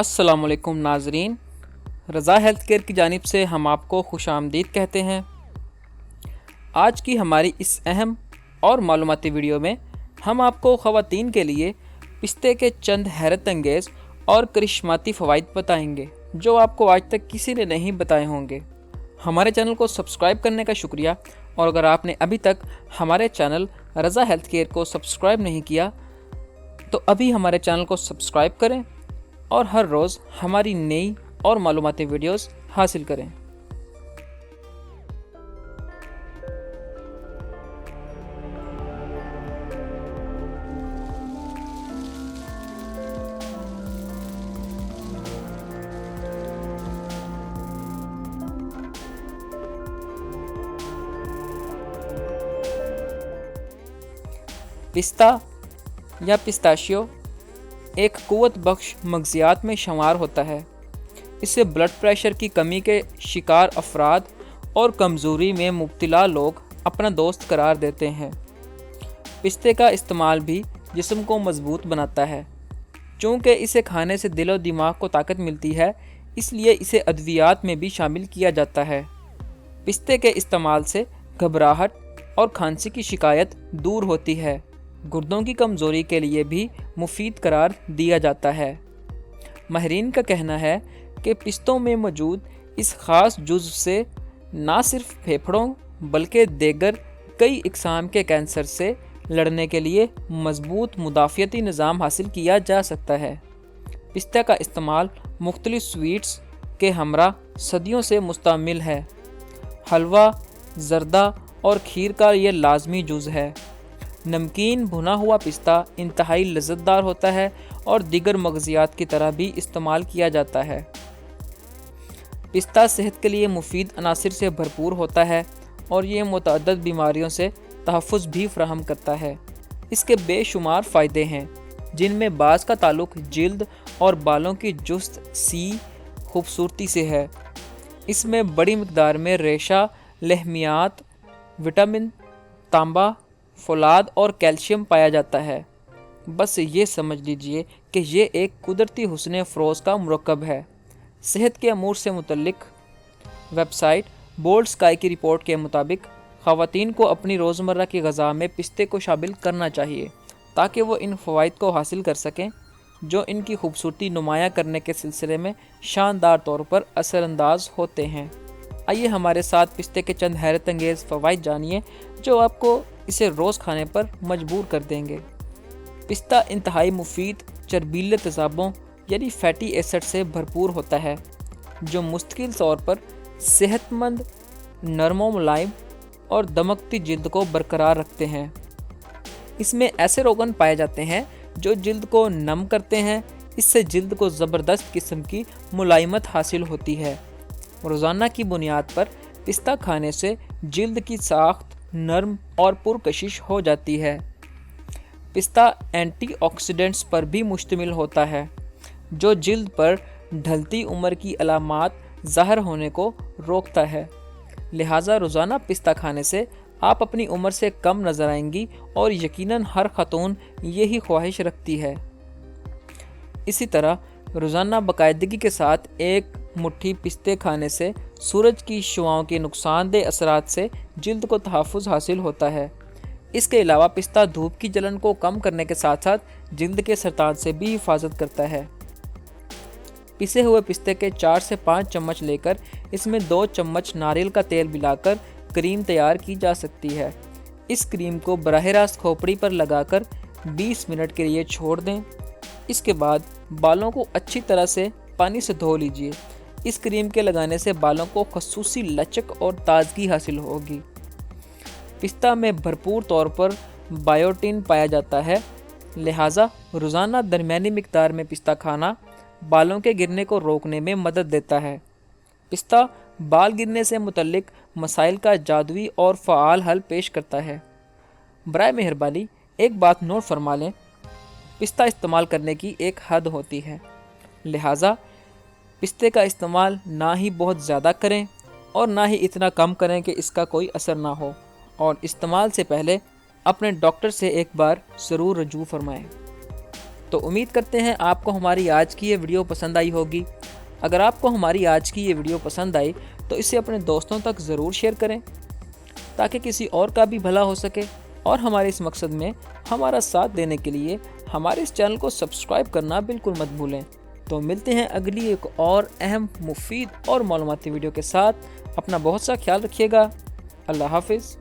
السلام علیکم ناظرین، رضا ہیلتھ کیئر کی جانب سے ہم آپ کو خوش آمدید کہتے ہیں۔ آج کی ہماری اس اہم اور معلوماتی ویڈیو میں ہم آپ کو خواتین کے لیے پستے کے چند حیرت انگیز اور کرشماتی فوائد بتائیں گے جو آپ کو آج تک کسی نے نہیں بتائے ہوں گے۔ ہمارے چینل کو سبسکرائب کرنے کا شکریہ، اور اگر آپ نے ابھی تک ہمارے چینل رضا ہیلتھ کیئر کو سبسکرائب نہیں کیا تو ابھی ہمارے چینل کو سبسکرائب کریں اور ہر روز ہماری نئی اور معلوماتی ویڈیوز حاصل کریں۔ پستہ یا پستاشیو ایک قوت بخش مغزیات میں شمار ہوتا ہے۔ اسے بلڈ پریشر کی کمی کے شکار افراد اور کمزوری میں مبتلا لوگ اپنا دوست قرار دیتے ہیں۔ پستے کا استعمال بھی جسم کو مضبوط بناتا ہے۔ چونکہ اسے کھانے سے دل و دماغ کو طاقت ملتی ہے، اس لیے اسے ادویات میں بھی شامل کیا جاتا ہے۔ پستے کے استعمال سے گھبراہٹ اور کھانسی کی شکایت دور ہوتی ہے۔ گردوں کی کمزوری کے لیے بھی مفید قرار دیا جاتا ہے۔ ماہرین کا کہنا ہے کہ پستوں میں موجود اس خاص جزو سے نہ صرف پھیپھڑوں بلکہ دیگر کئی اقسام کے کینسر سے لڑنے کے لیے مضبوط مدافعتی نظام حاصل کیا جا سکتا ہے۔ پستہ کا استعمال مختلف سویٹس کے ہمراہ صدیوں سے مستعمل ہے۔ حلوہ، زردہ اور کھیر کا یہ لازمی جز ہے۔ نمکین بھنا ہوا پستہ انتہائی لذت دار ہوتا ہے اور دیگر مغزیات کی طرح بھی استعمال کیا جاتا ہے۔ پستہ صحت کے لیے مفید عناصر سے بھرپور ہوتا ہے اور یہ متعدد بیماریوں سے تحفظ بھی فراہم کرتا ہے۔ اس کے بے شمار فائدے ہیں، جن میں بعض کا تعلق جلد اور بالوں کی جست سی خوبصورتی سے ہے۔ اس میں بڑی مقدار میں ریشہ لحمیات، وٹامن، تانبا، فولاد اور کیلشیم پایا جاتا ہے۔ بس یہ سمجھ لیجئے کہ یہ ایک قدرتی حسن افروز کا مرکب ہے۔ صحت کے امور سے متعلق ویب سائٹ بولڈ اسکائی کی رپورٹ کے مطابق خواتین کو اپنی روزمرہ کی غذا میں پستے کو شامل کرنا چاہیے تاکہ وہ ان فوائد کو حاصل کر سکیں جو ان کی خوبصورتی نمایاں کرنے کے سلسلے میں شاندار طور پر اثر انداز ہوتے ہیں۔ آئیے ہمارے ساتھ پستے کے چند حیرت انگیز فوائد جانیے جو آپ کو اسے روز کھانے پر مجبور کر دیں گے۔ پستہ انتہائی مفید چربیلے تیزابوں یعنی فیٹی ایسڈ سے بھرپور ہوتا ہے جو مستقل طور پر صحت مند، نرم و ملائم اور دمکتی جلد کو برقرار رکھتے ہیں۔ اس میں ایسے روغن پائے جاتے ہیں جو جلد کو نم کرتے ہیں۔ اس سے جلد کو زبردست قسم کی ملائمت حاصل ہوتی ہے۔ روزانہ کی بنیاد پر پستہ کھانے سے جلد کی ساخت نرم اور پرکشش ہو جاتی ہے۔ پستہ اینٹی آکسیڈنٹس پر بھی مشتمل ہوتا ہے جو جلد پر ڈھلتی عمر کی علامات ظاہر ہونے کو روکتا ہے۔ لہٰذا روزانہ پستہ کھانے سے آپ اپنی عمر سے کم نظر آئیں گی اور یقیناً ہر خاتون یہی خواہش رکھتی ہے۔ اسی طرح روزانہ باقاعدگی کے ساتھ ایک مٹھی پستے کھانے سے سورج کی شعاؤں کے نقصان دہ اثرات سے جلد کو تحفظ حاصل ہوتا ہے۔ اس کے علاوہ پستہ دھوپ کی جلن کو کم کرنے کے ساتھ ساتھ جلد کے سرطان سے بھی حفاظت کرتا ہے۔ پسے ہوئے پستے کے 4 سے 5 چمچ لے کر اس میں 2 چمچ ناریل کا تیل ملا کر کریم تیار کی جا سکتی ہے۔ اس کریم کو براہ راست کھوپڑی پر لگا کر 20 منٹ کے لیے چھوڑ دیں۔ اس کے بعد بالوں کو اچھی طرح سے پانی سے دھو لیجیے۔ اس کریم کے لگانے سے بالوں کو خصوصی لچک اور تازگی حاصل ہوگی۔ پستہ میں بھرپور طور پر بائیوٹین پایا جاتا ہے، لہٰذا روزانہ درمیانی مقدار میں پستہ کھانا بالوں کے گرنے کو روکنے میں مدد دیتا ہے۔ پستہ بال گرنے سے متعلق مسائل کا جادوئی اور فعال حل پیش کرتا ہے۔ برائے مہربانی ایک بات نوٹ فرما لیں، پستہ استعمال کرنے کی ایک حد ہوتی ہے، لہٰذا پستے کا استعمال نہ ہی بہت زیادہ کریں اور نہ ہی اتنا کم کریں کہ اس کا کوئی اثر نہ ہو، اور استعمال سے پہلے اپنے ڈاکٹر سے ایک بار ضرور رجوع فرمائیں۔ تو امید کرتے ہیں آپ کو ہماری آج کی یہ ویڈیو پسند آئی ہوگی۔ اگر آپ کو ہماری آج کی یہ ویڈیو پسند آئی تو اسے اپنے دوستوں تک ضرور شیئر کریں تاکہ کسی اور کا بھی بھلا ہو سکے، اور ہمارے اس مقصد میں ہمارا ساتھ دینے کے لیے ہمارے اس چینل کو سبسکرائب کرنا بالکل مت بھولیں۔ تو ملتے ہیں اگلی ایک اور اہم، مفید اور معلوماتی ویڈیو کے ساتھ۔ اپنا بہت سا خیال رکھیے گا۔ اللہ حافظ۔